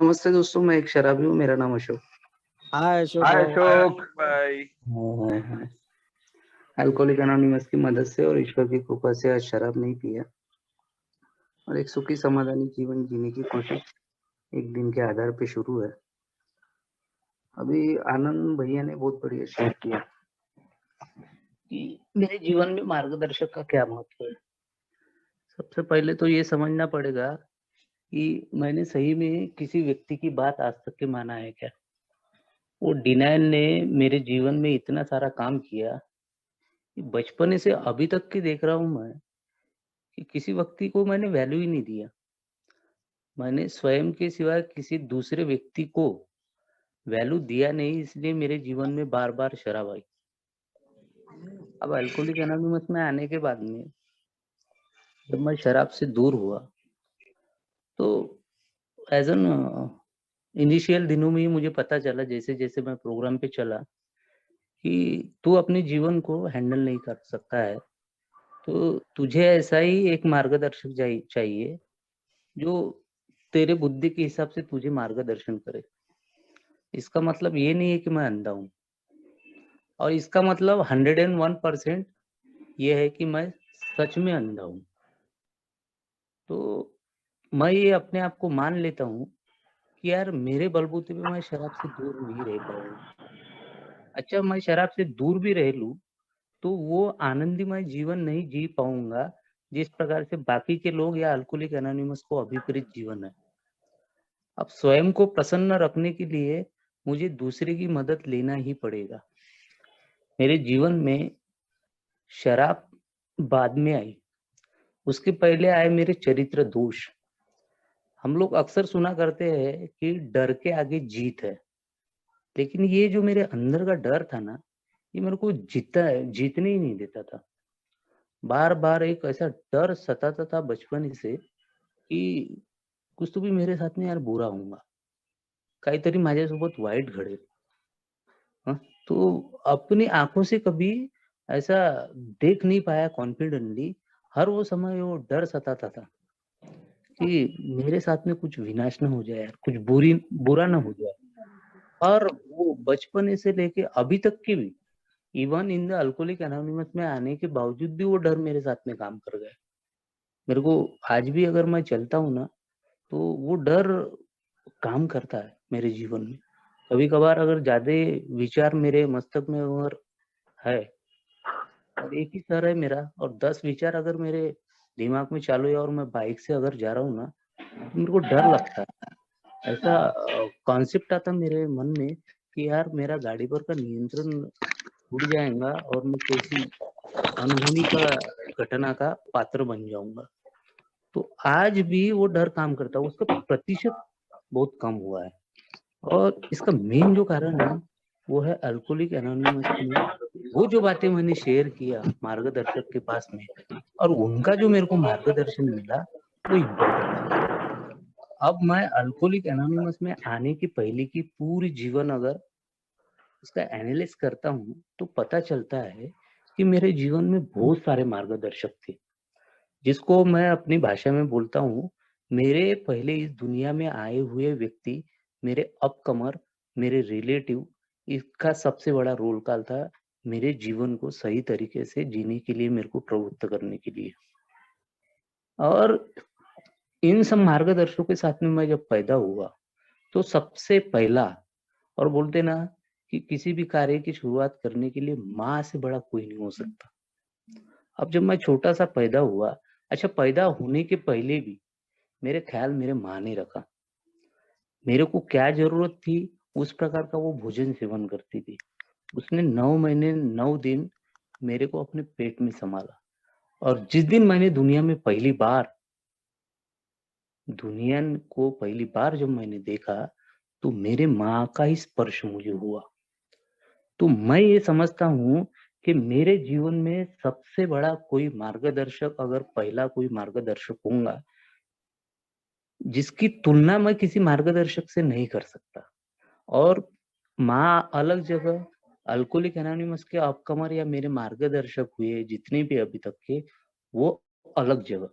नमस्ते दोस्तों, मैं एक शराबी हूँ, मेरा नाम अशोक। हाय अशोक हाय भाई। अशोक भाई। हाय, हाय। अल्कोहलिक एनोनिमस की मदद से और ईश्वर की कृपा से आज शराब नहीं पिया और एक सुखी समाधानी जीवन जीने की कोशिश एक दिन के आधार पे शुरू है। अभी आनंद भैया ने बहुत बढ़िया शेयर किया कि मेरे जीवन में मार्गदर्शक का क्या महत्व है। सबसे पहले तो ये समझना पड़ेगा कि मैंने सही में किसी व्यक्ति की बात आज तक के माना है क्या? वो डिनायल ने मेरे जीवन में इतना सारा काम किया कि बचपने से अभी तक की देख रहा हूँ मैं कि किसी व्यक्ति को मैंने वैल्यू ही नहीं दिया। मैंने स्वयं के सिवाय किसी दूसरे व्यक्ति को वैल्यू दिया नहीं, इसलिए मेरे जीवन में बार-बार शराब आई। अब अल्कोहलिक एनोनिमस में आने के बाद में जब मैं शराब से दूर हुआ, तो एज़ एन इनिशियल दिनों में ही मुझे पता चला जैसे-जैसे मैं प्रोग्राम पे चला कि तू अपने जीवन को हैंडल नहीं कर सकता है, तो तुझे ऐसा ही एक मार्गदर्शक चाहिए जो तेरे बुद्धि के हिसाब से तुझे मार्गदर्शन करे। इसका मतलब ये नहीं है कि मैं अंधा हूँ और इसका मतलब 101% ये है कि मैं सच में अंधा हूँ। तो मैं ये अपने आप को मान लेता हूँ कि यार मेरे बलबूते पे मैं शराब से दूर नहीं रह पाऊँगा। अच्छा, मैं शराब से दूर भी रह लूँ, तो वो आनंदमय जीवन नहीं जी पाऊँगा, जिस प्रकार से बाकी के लोग या अल्कोहलिक एनोनिमस को अभिप्रेत जीवन है। अब स्वयं को प्रसन्न रखने के लिए मुझे दूसरे की मदद लेना ही पड़ेगा। मेरे जीवन में शराब बाद में आई, उसके पहले आए मेरे चरित्र दोष। हम लोग अक्सर सुना करते हैं कि डर के आगे जीत है, लेकिन ये जो मेरे अंदर का डर था ना, ये मेरे को जीतने ही नहीं देता था। बार-बार एक ऐसा डर सताता था बचपन से की कुछ तो भी मेरे साथ में यार बुरा होऊंगा, काहीतरी माझ्यासोबत वाईट घडेल. हं, तो अपनी आँखों से कभी ऐसा देख नहीं पाया कॉन्फिडेंटली, हर वो समय वो डर सताता था कि मेरे साथ में कुछ विनाश ना हो जाए यार, कुछ बुरा ना हो जाए। और वो बचपन से लेके अभी तक की भी, even in the alcoholic anonymous में आने के बावजूद भी वो डर मेरे साथ में काम कर गया। मेरे को आज भी अगर मैं चलता हूँ ना, तो वो डर काम करता है मेरे जीवन में। कभी-कभार अगर ज़्यादा विचार मेरे मस्तक में अगर है और एक ही सर है मेरा और 10 विचार अगर मेरे दिमाग में चालू है और मैं बाइक से अगर जा रहा हूँ ना, तो मेरे को डर लगता है। ऐसा कॉन्सेप्ट आता मेरे मन में कि यार मेरा गाड़ी पर का नियंत्रण उड़ जाएगा और मैं किसी अनहोनी का घटना का पात्र बन जाऊँगा। तो आज भी वो डर काम करता है, उसका प्रतिशत बहुत कम हुआ है। और इसका मेन जो कारण है, वो है अल्कोहलिक एनोनिमस में वो जो बातें मैंने शेयर किया मार्गदर्शक के पास में और उनका जो मेरे को मार्गदर्शन मिला, वो इम्पोर्टेंट है। अब मैं अल्कोहलिक एनोनिमस में आने की पहले की पूरी जीवन अगर उसका एनालिसिस करता हूँ, तो पता चलता है कि मेरे जीवन में बहुत सारे मार्गदर्शक थे, जिसको मैं अपनी भाषा में बोलता हूँ, मेरे पहले इस दुनिया में आए हुए व्यक्ति, मेरे अपकमर, मेरे रिलेटिव, इसका सबसे बड़ा रोल कॉल था, मेरे जीवन को सही तरीके से जीने के लिए मेरे को प्रवृत्त करने के लिए। और इन सब मार्गदर्शकों के साथ में मैं जब पैदा हुआ, तो सबसे पहला और बोलते ना कि किसी भी कार्य की शुरुआत करने के लिए माँ से बड़ा कोई नहीं हो सकता। अब जब मैं छोटा-सा पैदा हुआ, अच्छा पैदा होने के पहले भी मेरे ख़्याल मेरे माँ ने रखा। मेरे को क्या ज़रूरत थी, उस प्रकार का वो भोजन सेवन करती थी। उसने 9 महीने 9 दिन मेरे को अपने पेट में सँभाला और जिस दिन मैंने दुनिया को पहली बार जब मैंने देखा, तो मेरे माँ का ही स्पर्श मुझे हुआ। तो मैं ये समझता हूँ कि मेरे जीवन में सबसे बड़ा कोई मार्गदर्शक अगर पहला कोई मार्गदर्शक होगा, जिसकी तुलना मैं किसी मार्गदर्शक से नहीं कर सकता। और माँ अलग जगह, अल्कोहलिक एनोनिमस के अपकमर या मेरे मार्गदर्शक हुए जितने भी अभी तक के, वो अलग जगह।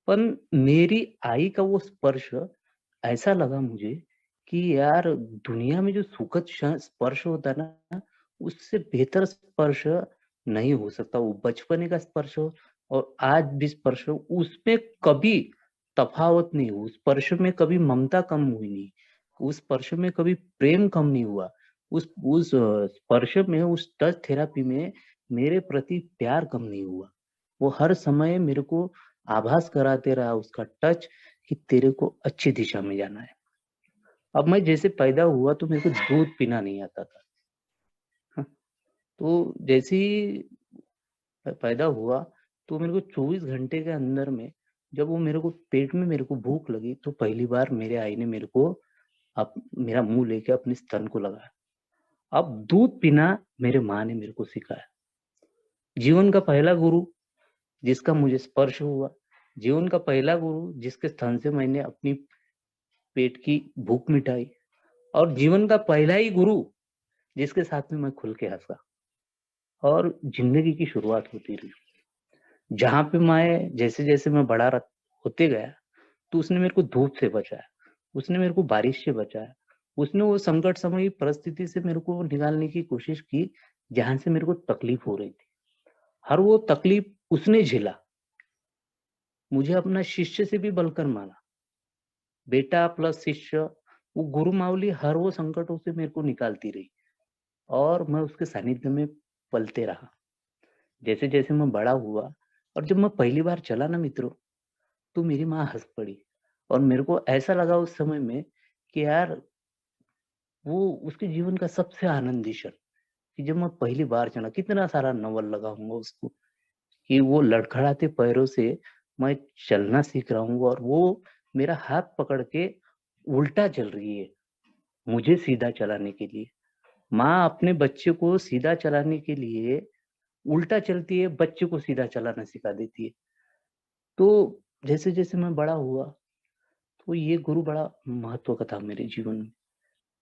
पण मेरी आई का वो स्पर्श ऐसा लगा मुझे कि यार दुनिया में जो सुखद स्पर्श होता है ना, उससे बेहतर स्पर्श नहीं हो सकता। वो बचपने का स्पर्श हो और आज भी स्पर्श हो, उसमें कभी तफावत नहीं हुआ। उस स्पर्श में कभी ममता कम हुई नहीं, उस स्पर्श में कभी प्रेम कम नहीं हुआ। उस स्पर्श में, उस टच थेरापी में मेरे प्रति प्यार कम नहीं हुआ। वो हर समय मेरे को आभास कराते रहा उसका टच कि तेरे को अच्छी दिशा में जाना है। अब मैं जैसे पैदा हुआ तो मेरे को दूध पीना नहीं आता था। हाँ, तो जैसे ही पैदा हुआ तो मेरे को 24 घंटे के अंदर में, जब वो मेरे को पेट में मेरे को भूख लगी, तो पहली बार मेरे आई ने मेरे को मेरा मुंह लेके अपने स्तन को लगाया। अब दूध पीना मेरे माँ ने मेरे को सिखाया। जीवन का पहला गुरु जिसका मुझे स्पर्श हुआ, जीवन का पहला गुरु जिसके स्तन से मैंने अपनी पेट की भूख मिटाई, और जीवन का पहला ही गुरु जिसके साथ में मैं खुल के हंसा और जिंदगी की शुरुआत होती रही। जहां पे मैं जैसे जैसे मैं बड़ा होते गया, तो उसने मेरे को धूप से बचाया, उसने मेरे को बारिश से बचाया, उसने वो संकट समय परिस्थिति से मेरे को निकालने की कोशिश की जहां से मेरे को तकलीफ हो रही थी। हर वो तकलीफ उसने झेला, मुझे अपना शिष्य से भी बलकर माना। बेटा प्लस शिष्य, वो गुरु मावली हर वो संकटों से मेरे को निकालती रही और मैं उसके सानिध्य में पलते रहा। जैसे जैसे मैं बड़ा हुआ और जब मैं पहली बार चला ना मित्रों, तो मेरी माँ हंस पड़ी और मेरे को ऐसा लगा उस समय में कि यार वो उसके जीवन का सबसे आनंदी क्षण, कि जब मैं पहली बार चला, कितना सारा नवल लगाऊंगा उसको कि वो लड़खड़ाते पैरों से मैं चलना सीख रहा हूँ और वो मेरा हाथ पकड़ के उल्टा चल रही है मुझे सीधा चलाने के लिए। माँ अपने बच्चे को सीधा चलाने के लिए उल्टा चलती है, बच्चे को सीधा चलाना सिखा देती है। तो जैसे जैसे मैं बड़ा हुआ, तो ये गुरु बड़ा महत्व का था मेरे जीवन में।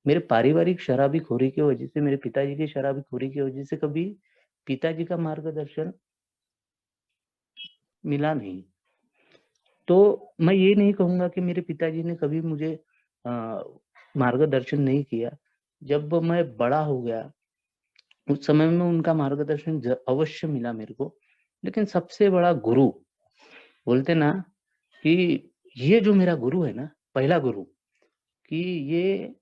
मेरे पारिवारिक शराबीखोरी की वजह से, मेरे पिताजी की शराबीखोरी की वजह से कभी पिताजी का मार्गदर्शन मिला नहीं। तो मैं ये नहीं कहूंगा कि मेरे पिताजी ने कभी मुझे मार्गदर्शन नहीं किया। जब मैं बड़ा हो गया, उस समय में उनका मार्गदर्शन अवश्य मिला मेरे को। लेकिन सबसे बड़ा गुरु, बोलते ना कि ये जो मेरा गुरु है ना, पहला गुरु, कि ये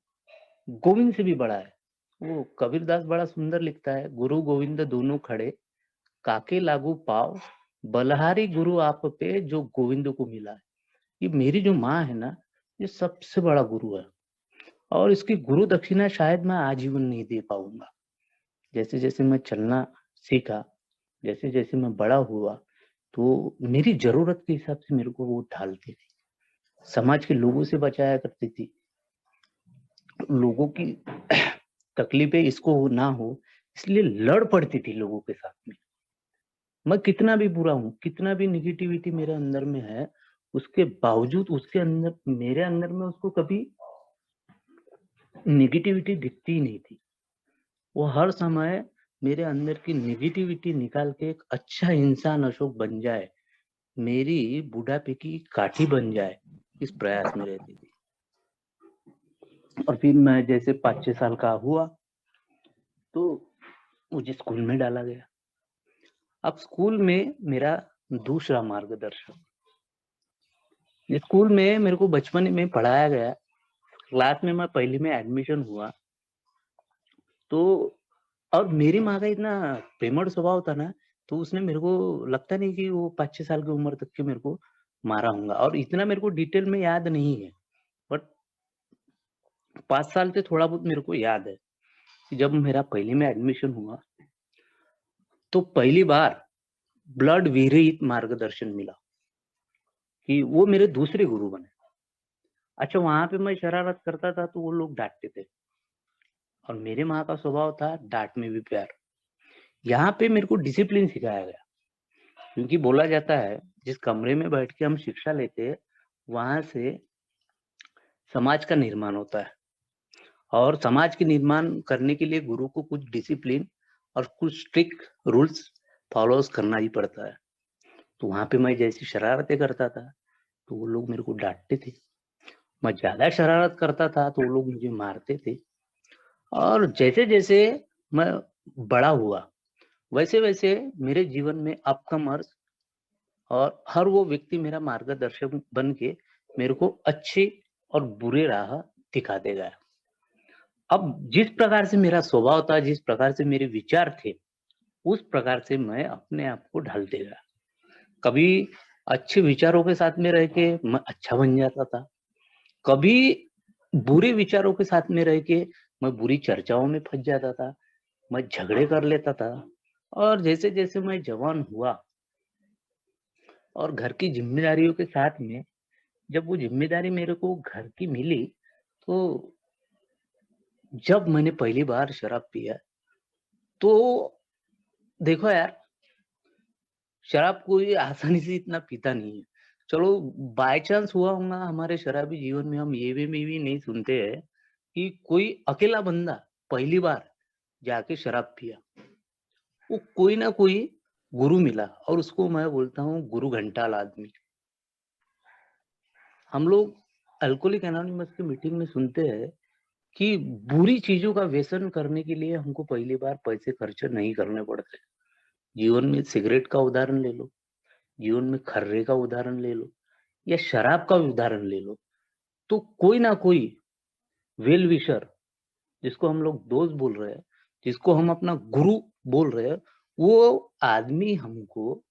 गोविंद से भी बड़ा है। वो कबीरदास बड़ा सुंदर लिखता है, गुरु गोविंद दोनों खड़े, काके लागू पाव, बलहारी गुरु आप पे जो गोविंद को मिला है। ये मेरी जो माँ है ना, ये सबसे बड़ा गुरु है और इसकी गुरु दक्षिणा शायद मैं आजीवन नहीं दे पाऊंगा। जैसे जैसे मैं चलना सीखा, जैसे जैसे मैं बड़ा हुआ, तो मेरी जरूरत के हिसाब से मेरे को वो ढालती थी, समाज के लोगों से बचाया करती थी, लोगों की तकलीफें इसको ना हो इसलिए लड़ पड़ती थी लोगों के साथ में। मैं कितना भी बुरा हूँ, कितना भी निगेटिविटी मेरे अंदर में है, उसके बावजूद उसके अंदर, मेरे अंदर में उसको कभी निगेटिविटी दिखती ही नहीं थी। वो हर समय मेरे अंदर की निगेटिविटी निकाल के एक अच्छा इंसान अशोक बन जाए, मेरी बुढ़ापे की काठी बन जाए, इस प्रयास में रहती थी। और फिर मैं जैसे 5-6 साल का हुआ तो मुझे स्कूल में डाला गया। अब स्कूल में मेरा दूसरा मार्गदर्शन, स्कूल में मेरे को बचपन में पढ़ाया गया, क्लास में मैं पहली में एडमिशन हुआ तो, और मेरी माँ का इतना प्रेमळ स्वभाव था ना, तो उसने मेरे को लगता नहीं कि वो 5-6 साल की उम्र तक के मेरे को मारा होगा, और इतना मेरे को डिटेल में याद नहीं है, बट 5 साल से थोड़ा बहुत मेरे को याद है कि जब मेरा पहली में एडमिशन हुआ तो पहली बार ब्लड विरहित मार्गदर्शन मिला, कि वो मेरे दूसरे गुरु बने। अच्छा, वहां पे मैं शरारत करता था तो वो लोग डांटते थे, और मेरे माँ का स्वभाव था डांट में भी प्यार। यहाँ पे मेरे को डिसिप्लिन सिखाया गया, क्योंकि बोला जाता है जिस कमरे में बैठ के हम शिक्षा लेते हैं वहां से समाज का निर्माण होता है, और समाज के निर्माण करने के लिए गुरु को कुछ डिसिप्लिन और कुछ स्ट्रिक्ट रूल्स फॉलो करना ही पड़ता है। तो वहां पे मैं जैसी शरारतें करता था तो वो लोग मेरे को डांटते थे, मैं ज्यादा शरारत करता था तो वो लोग मुझे मारते थे। और जैसे जैसे मैं बड़ा हुआ, वैसे वैसे मेरे जीवन में अपकमर्स और हर वो व्यक्ति मेरा मार्गदर्शक बन के मेरे को अच्छे और बुरे राह दिखाते गया। अब जिस प्रकार से मेरा स्वभाव था, जिस प्रकार से मेरे विचार थे, उस प्रकार से मैं अपने आप को ढालते गया। कभी अच्छे विचारों के साथ में रह के मैं अच्छा बन जाता था, कभी बुरे विचारों के साथ में रह के मैं बुरी चर्चाओं में फंस जाता था, मैं झगड़े कर लेता था। और जैसे जैसे मैं जवान हुआ और घर की जिम्मेदारियों के साथ में जब वो जिम्मेदारी मेरे को घर की मिली, तो जब मैंने पहली बार शराब पिया, तो देखो यार, शराब कोई आसानी से इतना पीता नहीं है। चलो, बाय चांस हुआ होगा हमारे शराबी जीवन में, हम ये भी नहीं सुनते हैं कि कोई अकेला बंदा पहली बार जाके शराब पिया। वो कोई ना कोई गुरु मिला, और उसको मैं बोलता हूँ गुरु घंटाल आदमी। हम लोग अल्कोहलिक एनोनिमस की मीटिंग में सुनते हैं कि बुरी चीजों का व्यसन करने के लिए हमको पहली बार पैसे खर्च नहीं करने पड़ते। जीवन में सिगरेट का उदाहरण ले लो, जीवन में खर्रे का उदाहरण ले लो, या शराब का उदाहरण ले लो, तो कोई ना कोई वेल विशर, जिसको हम लोग दोस्त बोल रहे हैं, जिसको हम अपना गुरु बोल रहे हैं, वो आदमी हमको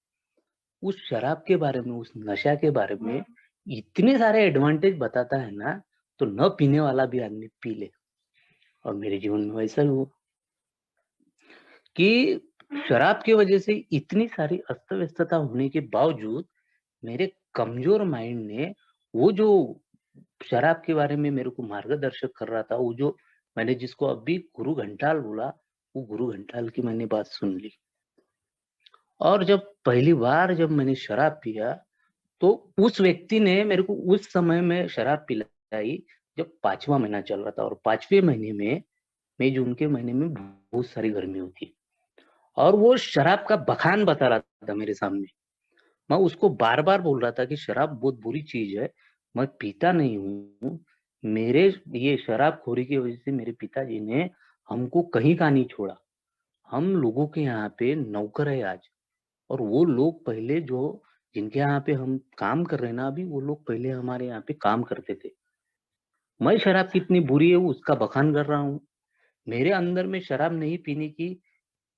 उस शराब के बारे में, उस नशा के बारे में इतने सारे एडवांटेज बताता है ना, तो न पीने वाला भी आदमी पी ले। और मेरे जीवन में वैसा ही हुआ कि शराब की वजह से इतनी सारी अस्त व्यस्तता होने के बावजूद मेरे कमजोर माइंड ने वो जो शराब के बारे में मेरे को मार्गदर्शक कर रहा था, वो जो मैंने जिसको अभी गुरु घंटाल बोला, वो गुरु घंटाल की मैंने बात सुन ली। और जब पहली बार जब मैंने शराब पिया, तो उस व्यक्ति ने मेरे को उस समय में शराब पिलाई जब 5वां महीना चल रहा था, और 5वें महीने में, मई जून के महीने में बहुत सारी गर्मी होती है, और वो शराब का बखान बता रहा था मेरे सामने। मैं उसको बार बार बोल रहा था कि शराब बहुत बुरी चीज है, मैं पीता नहीं हूँ। मेरे ये शराबखोरी की वजह से मेरे पिताजी ने हमको कहीं का नहीं छोड़ा। हम लोगों के यहाँ पे नौकर है आज, और वो लोग पहले जो जिनके यहाँ पे हम काम कर रहे हैं ना अभी, वो लोग पहले हमारे यहाँ पे काम करते थे। मैं शराब कितनी बुरी है उसका बखान कर रहा हूँ। मेरे अंदर में शराब नहीं पीने की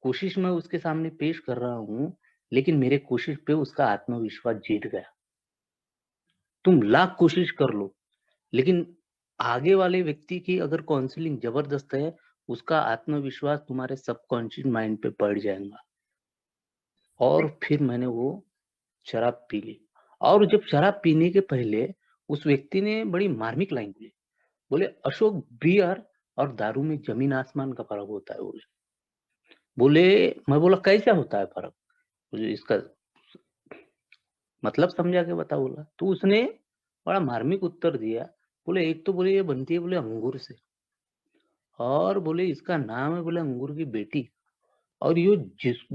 कोशिश मैं उसके सामने पेश कर रहा हूँ, लेकिन मेरे कोशिश पे उसका आत्मविश्वास जीत गया। तुम लाख कोशिश कर लो, लेकिन आगे वाले व्यक्ति की अगर काउंसलिंग जबरदस्त है, उसका आत्मविश्वास तुम्हारे सबकॉन्शियस माइंड पे पड़ जाएगा। और फिर मैंने वो शराब पी ली। और जब शराब पीने के पहले उस व्यक्ति ने बड़ी मार्मिक लाइन बोली, बोले, अशोक, बियर और दारू में जमीन आसमान का फर्क होता है। बोले बोले मैं बोला कैसा होता है फर्क, मुझे इसका मतलब समझा के बता। बोला तो उसने बड़ा मार्मिक उत्तर दिया। बोले एक तो बोले ये बनती है बोले अंगूर से, और बोले इसका नाम है बोले अंगूर की बेटी। और ये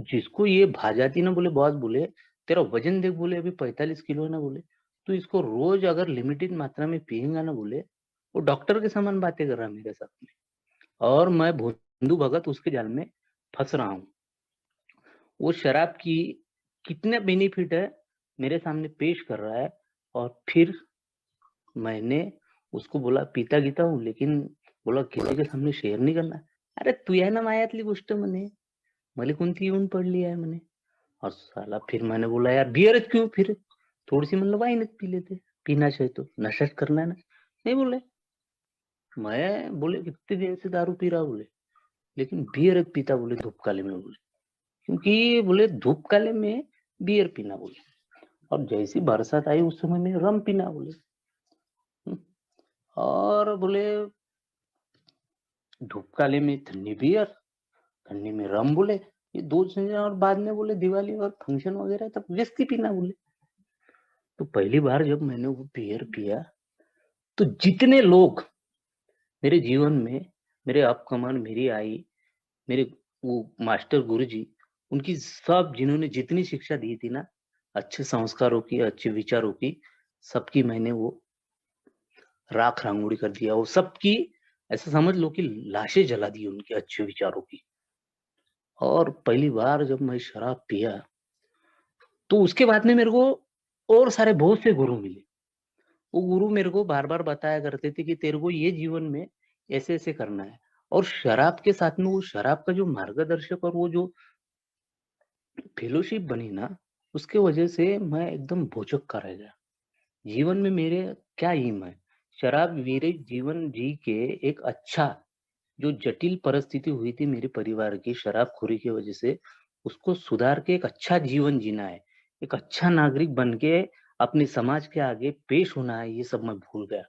जिसको ये भा जाती ना, बोले बॉस, बोले तेरा वजन देख, बोले अभी 45 किलो है ना, बोले तो इसको रोज अगर लिमिटेड मात्रा में पिएगा ना, बोले वो डॉक्टर के समान बातें कर रहा है मेरे साथ में, और मैं भोंदू भगत उसके जाल में फंस रहा हूँ। वो शराब की कितने बेनिफिट है मेरे सामने पेश कर रहा है। और फिर मैंने उसको बोला पीता गीता हूँ, लेकिन बोला किसी के सामने शेअर नाही करणार. अरे तू आहे ना मायातली गोष्ट म्हणे, मला कोणती येऊन पडली आहे म्हणे. और साला फिर मैंने बोला यार बियर क्यों, फिर थोड़ी सी मतलब वाइन पी लेते, पीना चाहिए तो नशा करना है ना, नहीं बोले। मैं बोले कितने दिन से दारू पी रहा, बोले लेकिन बियर पीता बोले धूप काले में, बोले क्योंकि बोले धूप काले में बियर पीना, बोले और जैसी बरसात आई उस समय में रम पीना, बोले और बोले धूप काले में ठंडी बियर, ठंडी में रम, बोले ये दो चीजें, और बाद में बोले दिवाली और फंक्शन वगैरह तब विस्की पीना, बोले। तो पहली बार जब मैंने वो बियर पिया, तो जितने लोग मेरे जीवन में, मेरे अपकमन, मेरी आई, मेरे वो मास्टर गुरुजी, उनकी सब जिन्होंने जितनी शिक्षा दी थी ना, अच्छे संस्कारों की, अच्छे विचारों की, सबकी मैंने वो राख रांगोड़ी कर दिया, वो सबकी ऐसा समझ लो कि लाशें जला दी उनके अच्छे विचारों की। और पहली बार जब मैं शराब पिया, तो उसके बाद में मेरे को और सारे बहुत से गुरु मिले। वो गुरु मेरे को बार-बार बताया करते थे कि तेरे को ये जीवन में ऐसे-ऐसे करना है। और शराब के साथ में वो शराब का जो मार्गदर्शक और वो जो फेलोशिप बनी ना, उसके वजह से मैं एकदम भौचक्का रह गया। जीवन में मेरे क्या एम है? शराब मेरे जीवन जी के एक अच्छा जो जटिल परिस्थिति हुई थी मेरे परिवार की शराबखोरी की वजह से, उसको सुधार के एक अच्छा जीवन जीना है। एक अच्छा नागरिक बन के अपने समाज के आगे पेश होना है, ये सब मैं भूल गया।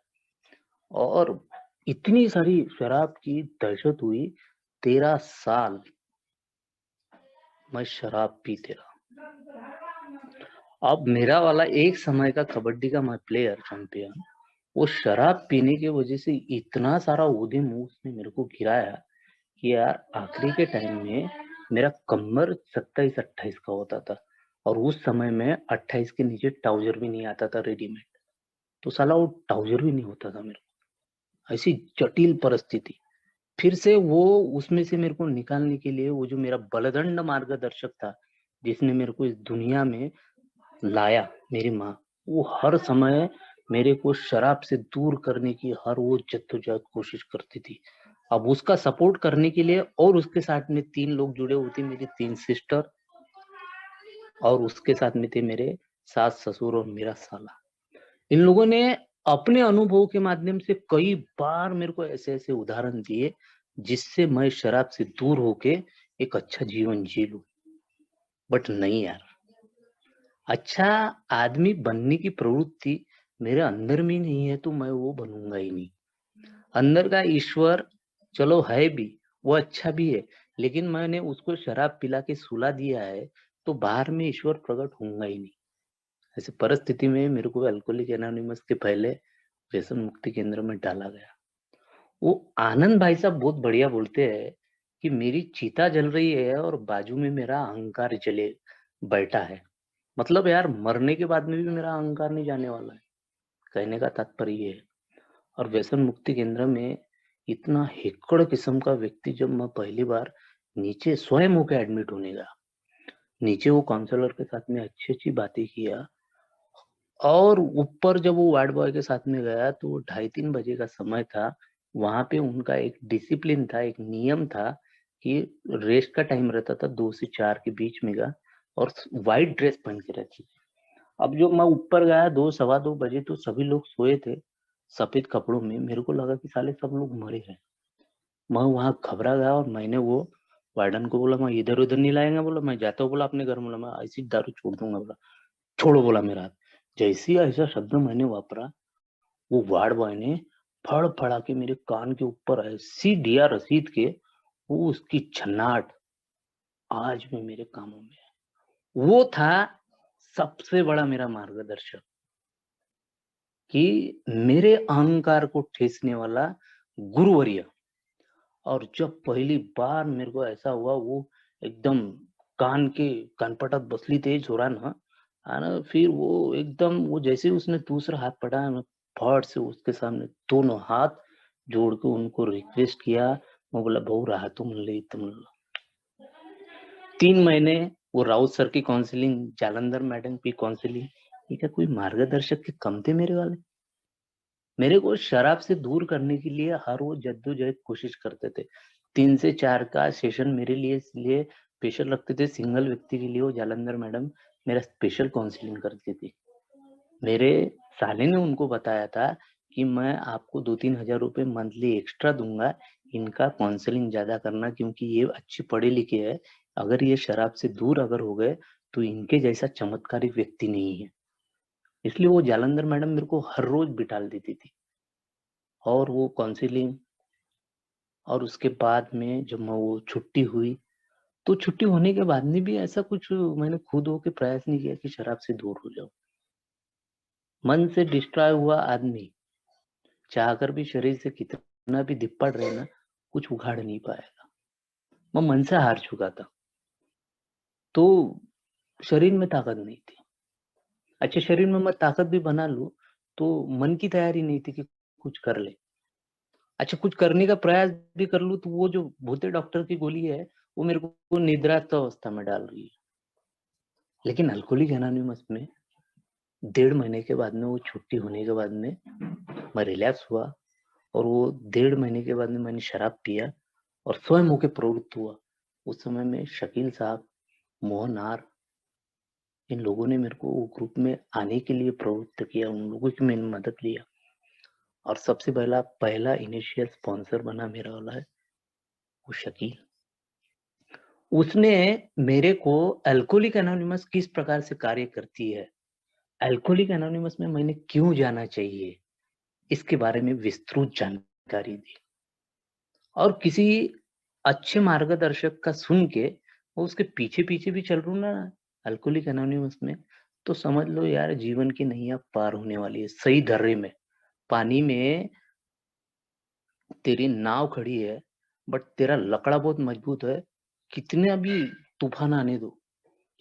और इतनी सारी शराब की दहशत हुई, 13 साल मैं शराब पीते रहा। अब मेरा वाला एक समय का कबड्डी का मैं प्लेयर चैंपियन, वो शराब पीने की वजह से इतना सारा उद्यम उसने मेरे को गिराया कि यार आखिरी के टाइम में मेरा कमर 27-28 का होता था। और उस समय में 28 के नीचे ट्राउजर भी नहीं आता था रेडीमेड। तो साला वो ट्राउजर भी नहीं होता था मेरे को। ऐसी जटिल परिस्थिति। फिर से वो उसमें से मेरे को निकालने के लिए वो जो मेरा बलदंड मार्गदर्शक था, जिसने मेरे को इस दुनिया में लाया, मेरी माँ, वो हर समय मेरे को शराब से दूर करने की हर वो जद्दोजहद कोशिश करती थी। अब उसका सपोर्ट करने के लिए और उसके साथ में 3 लोग जुड़े हुए थे, मेरी 3 सिस्टर और उसके साथ में थे मेरे सास-ससुर और मेरा साला। इन लोगों ने अपने अनुभव के माध्यम से कई बार मेरे को ऐसे-ऐसे उदाहरण दिए, जिससे मैं शराब से दूर होके एक अच्छा जीवन जी लूँ। बट नहीं यार, अच्छा आदमी बनने की प्रवृत्ति मेरे अंदर में ही नहीं है, तो मैं वो बनूँगा ही नहीं। अंदर का ईश्वर चलो है भी, वो अच्छा भी है, लेकिन मैंने उसको शराब पिला के सुला दिया है, तो बाहर में ईश्वर प्रकट होऊँगा ही नहीं। ऐसी परिस्थिति में मेरे को अल्कोहलिक एनोनिमस के पहले व्यसन मुक्ति केंद्र में डाला गया। वो आनंद भाई साहब बहुत बढ़िया बोलते हैं कि मेरी चिता जल रही है और बाजू में मेरा अहंकार जले बैठा है। मतलब यार मरने के बाद में भी मेरा अहंकार नहीं जाने वाला है। कहने का तात्पर्य ये है। और व्यसन मुक्ति केंद्र में इतना हेक्कड़ किस्म का व्यक्ति जब मैं पहली बार नीचे स्वयं होके एडमिट होने गया, नीचे वो काउंसलर के साथ में अच्छी-अच्छी बातें किया और ऊपर जब वो वार्ड बॉय के साथ में गया तो 2:30-3 बजे का समय था। वहाँ पे उनका एक डिसिप्लिन था, एक नियम था कि रेस्ट का टाइम रहता था 2 से 4 के बीच में का और व्हाइट ड्रेस पहन के रहती थी। अब जो मैं ऊपर गया 2 सवा 2 बजे तो सभी लोग सोए थे, सफ़ेद कपड़ों में। मेरे को लगा कि साले सब लोग मरे हैं। मैं वहाँ घबरा गया और मैंने वो वार्डन को बोला, "मैं इधर-उधर नहीं लाएगा" बोला, "मैं जाता हूँ" बोला अपने घर बोला, "मैं ऐसी दारू छोड़ दूँगा" बोला। "छोड़ो" बोला मेरा हाथ। जैसे ही ऐसा शब्द मैंने वापरा, वो वार्ड बॉय ने फड़-फड़ा के मेरे कान के ऊपर ऐसी दिया रसीद के, वो उसकी झन्नाट आज भी मेरे कानों में है। वो था सबसे बड़ा मेरा मार्गदर्शक कि मेरे अहंकार को ठेसने वाला गुरुवर्य। और जब पहली बार मेरे को ऐसा हुआ वो एकदम कानपटात बसली ते जोरानं आणि फिर वो एकदम वो जैसे ही उसने दूसरा हाथ बढ़ाया मैं फट से उसके सामने दोनों हाथ जोड़ के उनको रिक्वेस्ट किया। मैं बोला भाऊ राहतो म्हणलं इथं म्हणलं. 3 महीने वो राउत सर की काउंसलिंग, जालंधर मैडम की काउंसलिंग, ये क्या कोई मार्गदर्शक के कम थे मेरे वाले? मेरे को शराब से दूर करने के लिए हर वो जद्दोजहद कोशिश करते थे। 3 से 4 का सेशन मेरे लिए इसलिए स्पेशल रखते थे सिंगल व्यक्ति के लिए वो जालंधर मैडम मेरा स्पेशल काउंसलिंग करती थी। मेरे साले ने उनको बताया था कि मैं आपको 2-3 हज़ार रुपए मंथली एक्स्ट्रा दूँगा, इनका काउंसलिंग ज़्यादा करना क्योंकि ये अच्छे पढ़े-लिखे हैं। अगर ये शराब से दूर अगर हो गए, तो इनके जैसा चमत्कारिक व्यक्ति नहीं है। इसलिए वो जालंधर मैडम मेरे को हर रोज़ बिठाल देती थी। और वो काउंसलिंग और उसके बाद में जब मैं वो छुट्टी हुई, तो छुट्टी होने के बाद में भी ऐसा कुछ मैंने खुद होके प्रयास नहीं किया कि शराब से दूर हो जाऊँ। मन से डिस्ट्रॉय हुआ आदमी चाहकर भी शरीर से कितना भी धिप्पड़ रहे ना, कुछ उखाड़ नहीं पाएगा। मैं मन से हार चुका था, तो शरीर में ताकत नहीं थी। अच्छा शरीर में मैं ताकत भी बना लूँ, तो मन की तैयारी नहीं थी कि कुछ कर ले। अच्छा, कुछ करने का प्रयास भी कर लूँ तो वो जो भूते डॉक्टर की गोली है, वो मेरे को निद्रास्त अवस्था में डाल रही है। लेकिन अल्कोहलिक एनोनिमस में 1.5 महीने के बाद में, वो छुट्टी होने के बाद में मैं रिलैक्स हुआ, और वो 1.5 महीने के बाद में मैंने शराब पिया और स्वयं होके प्रवृत्त हुआ। उस समय में शकील साहब, मोहन आर, इन लोगों ने मेरे को वो ग्रुप में आने के लिए प्रवृत्त किया, उन लोगों की मैंने मदद लिया, और सबसे पहला इनिशियल स्पॉन्सर बना मेरा वाला है वो शकील। उसने मेरे को अल्कोहलिक एनोनिमस किस प्रकार से कार्य करती है, अल्कोहलिक एनोनिमस में मैंने क्यों जाना चाहिए, इसके बारे में विस्तृत जानकारी दी। और किसी अच्छे मार्गदर्शक का सुन के वो उसके पीछे पीछे भी चल रू ना अल्कोहलिक एनोनिमस में, तो समझ लो यार जीवन की नैया पार होने वाली है। सही धर्रे में, पानी में तेरी नाव खड़ी है, बट तेरा लकड़ा बहुत मजबूत है। कितने भी तूफान आने दो,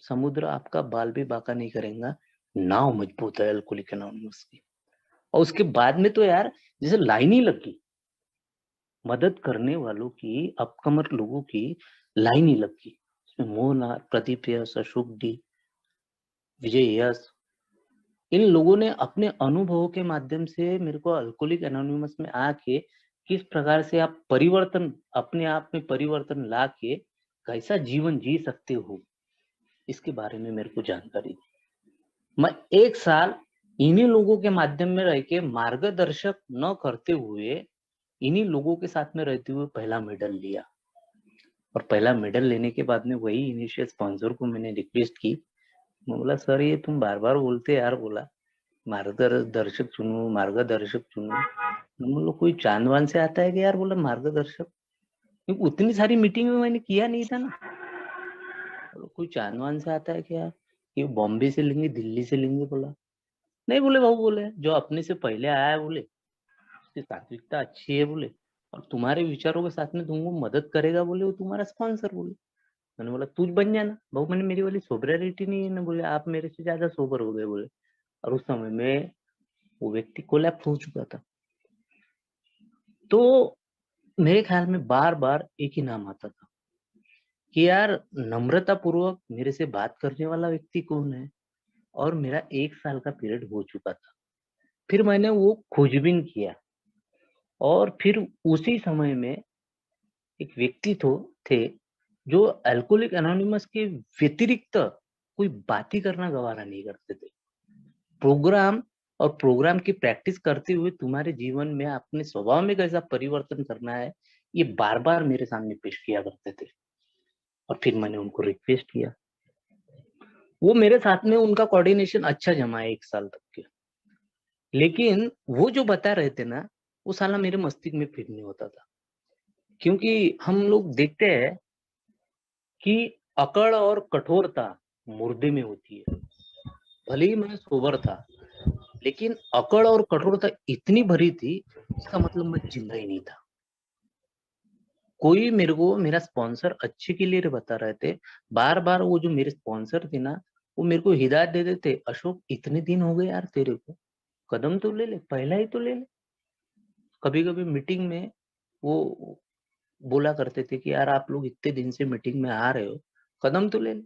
समुद्र आपका बाल भी बांका नहीं करेगा। नाव मजबूत है अल्कोहलिक एनोनिमस की। और उसके बाद में तो यार जैसे लाइन ही लग गई, मदद करने वालों की, अपकमर लोगों की लाइन ही लग गई। उसमें मोहन, प्रदीप यश, अशोक डी, विजय यश, इन लोगों ने अपने अनुभवों के माध्यम से मेरे को अल्कोहलिक एनोनिमस में आके किस प्रकार से आप परिवर्तन, अपने आप में परिवर्तन ला के कैसा जीवन जी सकते हो, इसके बारे में मेरे को जानकारी दी। मैं 1 साल इन्हीं लोगों के माध्यम में रह के, मार्गदर्शक न करते हुए, इन्हीं लोगों के साथ में रहते हुए पहला मेडल लिया। और पहला मेडल लेने के बाद में वही इनिशियल स्पॉन्सर को मैंने रिक्वेस्ट की। मैं बोला सर ये तुम बार बार बोलते यार, बोला मार्गदर्शक चुनो, मार्गदर्शक चुनो। मैं बोला कोई चांद वांद से आता है कि यार, बोला मार्गदर्शक, क्योंकि उतनी सारी मीटिंग में मैंने किया नहीं था ना। बोला कोई चांद वांद से आता है क्या यार, ये बॉम्बे से लेंगे, दिल्ली से लेंगे? बोला नहीं, बोले बाबू, बोले जो अपने से पहले आया है, बोले उसकी तात्विकता अच्छी है, बोले और तुम्हारे विचारों के साथ में तुमको मदद करेगा, बोले वो तुम्हारा स्पॉन्सर। बोले मैंने बोला तू बन जाना बाबू, मैंने मेरी वाली सोबरिटी नहीं है ना। बोले आप मेरे से ज्यादा सोबर हो गए, बोले। और उस समय में वो व्यक्ति कोलैप्स हो चुका था। तो मेरे ख्याल में बार बार एक ही नाम आता था कि यार नम्रता पूर्वक मेरे से बात करने वाला व्यक्ति कौन है। और मेरा 1 साल का पीरियड हो चुका था। फिर मैंने वो खोजबीन किया, और फिर उसी समय में एक व्यक्ति थे जो अल्कोहलिक एनोनिमस के व्यतिरिक्त कोई बात ही करना गवारा नहीं करते थे। प्रोग्राम और प्रोग्राम की प्रैक्टिस करते हुए तुम्हारे जीवन में अपने स्वभाव में कैसा परिवर्तन करना है, ये बार बार मेरे सामने पेश किया करते थे। और फिर मैंने उनको रिक्वेस्ट किया, वो मेरे साथ में, उनका कोऑर्डिनेशन अच्छा जमा है 1 साल तक के। लेकिन वो जो बता रहे थे ना, वो साला मेरे मस्तिष्क में फिट नहीं होता था। क्योंकि हम लोग देखते हैं कि अकड़ और कठोरता मुर्दे में होती है। भले ही मैं सोबर था, लेकिन अकड़ और कठोरता इतनी भरी थी, इसका मतलब मैं जिंदा ही नहीं था। कोई मेरे को, मेरा स्पॉन्सर अच्छे के लिए बता रहे थे। बार बार वो जो मेरे स्पॉन्सर थे ना, वो मेरे को हिदायत दे देते, अशोक इतने दिन हो गए यार तेरे को, कदम तो ले ले, पहला ही तो ले ले। कभी कभी मीटिंग में वो बोला करते थे कि यार आप लोग इतने दिन से मीटिंग में आ रहे हो, कदम तो ले ले।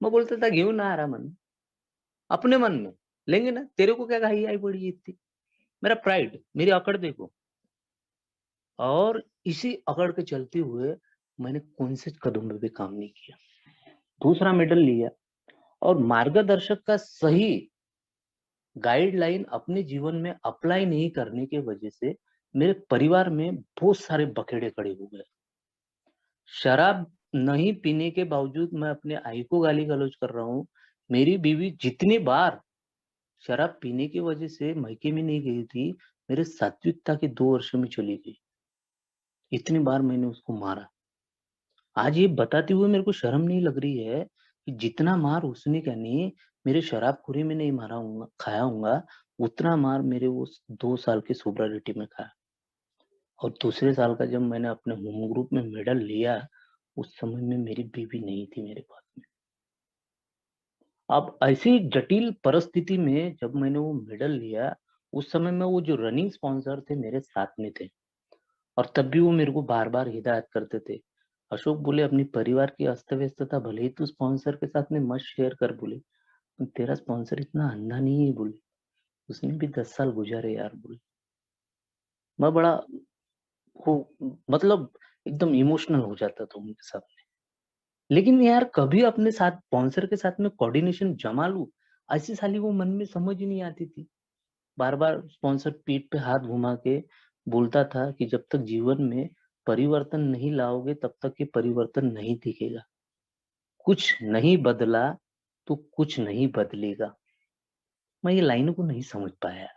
मैं बोलता था घेऊ ना आ रहा मन, अपने मन में लेंगे ना, तेरे को क्या घाई आई पड़ी है इतनी। मेरा प्राइड, मेरी अकड़ देखो। और इसी अकड़ के चलते हुए मैंने कौन से कदम में भी काम नहीं किया, दूसरा मेडल लिया। और मार्गदर्शक का सही गाइडलाइन अपने जीवन में अप्लाई नहीं करने की वजह से मेरे परिवार में बहुत सारे बखेड़े खड़े हो गए। शराब नहीं पीने के बावजूद मैं अपने आई को गाली गलौज कर रहा हूँ। मेरी बीवी जितनी बार शराब पीने की वजह से मायके में नहीं गई थी, मेरे सात्विकता के 2 वर्ष में चली गई। इतनी बार मैंने उसको मारा। आज ये बताते हुए मेरे को शर्म नहीं लग रही है कि जितना मार उसने कहनी मेरे शराबखोरी में नहीं मारा हूँ, खाया हूँगा, उतना मार मेरे वो 2 साल की सोब्रिटी में खाया। और दूसरे साल का जब मैंने अपने होम ग्रुप में मेडल लिया, उस समय में मेरी बीवी नहीं थी मेरे पास में। अब ऐसी जटिल परिस्थिति में जब मैंने वो मेडल लिया, उस समय में वो जो रनिंग स्पॉन्सर थे मेरे साथ में थे, और तब भी वो मेरे को बार-बार हिदायत करते थे। अशोक बोले, अपनी परिवार की अस्त-व्यस्तता भले ही तू स्पॉन्सर के साथ में मत शेयर कर बोले, पर तेरा स्पॉन्सर इतना अंधा नहीं है बोले, उसने भी 10 साल गुज़ारे यार बोले। मैं बड़ा वो मतलब एकदम इमोशनल हो जाता था उनके साथ में। लेकिन यार कभी अपने साथ स्पॉन्सर के साथ में कोऑर्डिनेशन जमा लूँ, ऐसी साली वो मन में समझ ही नहीं आती थी। बार-बार स्पॉन्सर पीठ पे हाथ घुमा के बोलता था कि जब तक जीवन में परिवर्तन नहीं लाओगे तब तक ये परिवर्तन नहीं दिखेगा। कुछ नहीं बदला तो कुछ नहीं बदलेगा। मैं ये लाइनों को नहीं समझ पाया।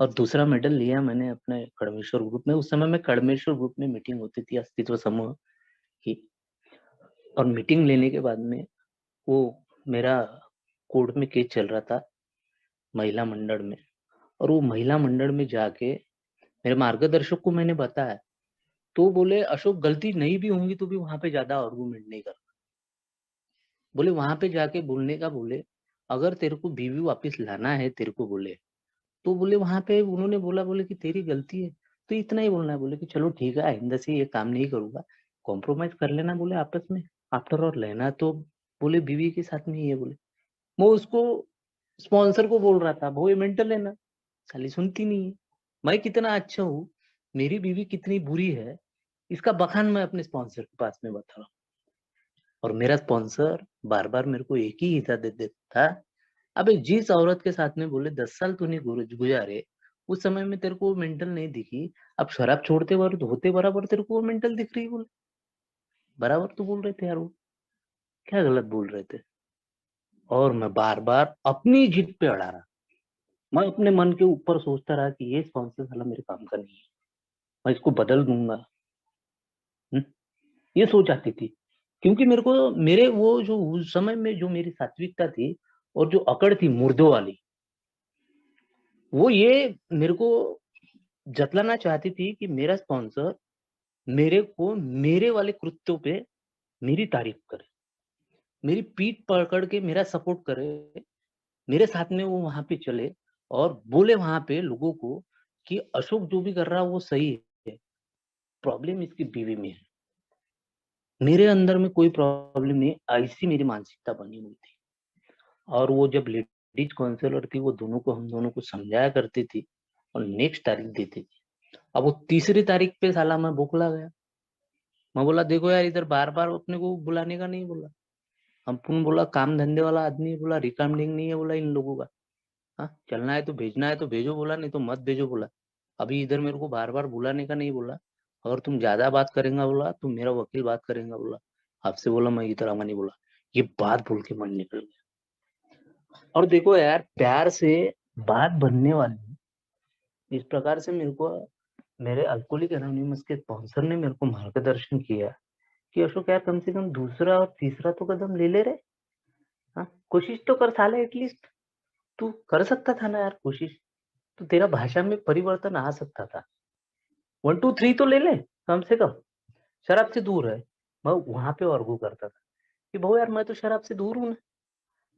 और दूसरा मेडल लिया मैंने अपने कड़मेश्वर ग्रुप में। उस समय में कड़मेश्वर ग्रुप में मीटिंग होती थी अस्तित्व समूह की, और मीटिंग लेने के बाद में वो मेरा कोर्ट में केस चल रहा था महिला मंडल में, और वो महिला मंडल में जाके मेरे मार्गदर्शक को मैंने बताया, तो बोले अशोक गलती नहीं भी होंगी तो भी वहाँ पे ज़्यादा आर्गुमेंट नहीं करना। बोले वहाँ पे जाके बोलने का बोले, अगर तेरे को बीवी वापस लाना है तेरे को बोले, तो बोले वहाँ पे उन्होंने बोला बोले कि तेरी गलती है, तो इतना ही बोलना है बोले कि चलो ठीक है आइंदा से ये काम नहीं करूँगा, कॉम्प्रोमाइज़ कर लेना बोले आपस में, आफ्टर ऑल रहना तो बोले बीवी के साथ में ही है बोले। मैं उसको स्पॉन्सर को बोल रहा था, "वो ये मेंटल है ना, साली सुनती नहीं है। मैं कितना अच्छा हूँ, मेरी बीवी कितनी बुरी है, इसका बखान मैं अपने स्पॉन्सर के पास में बता रहा हूँ।" और मेरा स्पॉन्सर बार-बार मेरे को एक ही हिदायत दे देता था, "अबे जिस औरत के साथ में बोले 10 साल तूने गुज़ारे, उस समय में तेरे को वो मेंटल नहीं दिखी, अब शराब छोड़ते होते बराबर तेरे को वो मेंटल दिख रही है" बोले। बराबर तो बोल रहे थे यार वो, क्या गलत बोल रहे थे? और मैं बार-बार अपनी जिद पे अड़ा रहा। मैं अपने मन के ऊपर सोचता रहा कि ये स्पॉन्सर साला मेरे काम का नहीं है, मैं इसको बदल दूँगा। हुँ, ये सोच आती थी। क्योंकि मेरे को मेरे वो जो उस समय में जो मेरी सात्विकता थी और जो अकड़ थी मुर्दों वाली, वो ये मेरे को जतलाना चाहती थी कि मेरा स्पॉन्सर मेरे को मेरे वाले कृत्यों पे मेरी तारीफ़ करे, मेरी पीठ पकड़ के मेरा सपोर्ट करे, मेरे साथ में वो वहाँ पे चले और बोले वहाँ पे लोगों को कि अशोक जो भी कर रहा है वो सही है, प्रॉब्लम इसकी बीवी में है। मेरे अंदर में कोई प्रॉब्लम नहीं, ऐसी मेरी मानसिकता बनी हुई थी। और वो जब लेडीज़ काउंसलर थी, वो दोनों को हम दोनों को समझाया करती थी और नेक्स्ट तारीख देती थी। अब वो तीसरी तारीख पे साला मैं बौखला गया। मैं बोला देखो यार इधर बार-बार अपने को बुलाने का नहीं बोला। अपन बोला काम धंधे वाला आदमी है बोला, रिकामडिंग नहीं है बोला इन लोगों का। हाँ, चलना है तो भेजना है तो भेजो बोला, नहीं तो मत भेजो बोला। अभी इधर मेरे को बार-बार बुलाने का नहीं बोला। अगर तुम ज़्यादा बात करेंगा बोला, तो मेरा वकील बात करेगा बोला। आपसे बोला मैं इधर आऊँगा नहीं बोला। ये बात बोल के मन निकल गया। और देखो यार प्यार से बात बनने वाली, इस प्रकार से मेरे को मेरे अल्कोहलिक एनोनिमस के स्पॉन्सर ने मेरे को मार्गदर्शन किया कि अशोक यार कम से कम दूसरा और तीसरा तो कदम ले ले रे। हाँ, कोशिश तो कर साले एटलीस्ट। तू कर सकता था ना यार कोशिश। तो तेरा भाषा में परिवर्तन आ सकता था। 1 2 3 तो ले ले, कम से कम। शराब से दूर है। मैं वहाँ पे आर्ग्यू करता था कि भाऊ यार मैं तो शराब से दूर हूँ ना,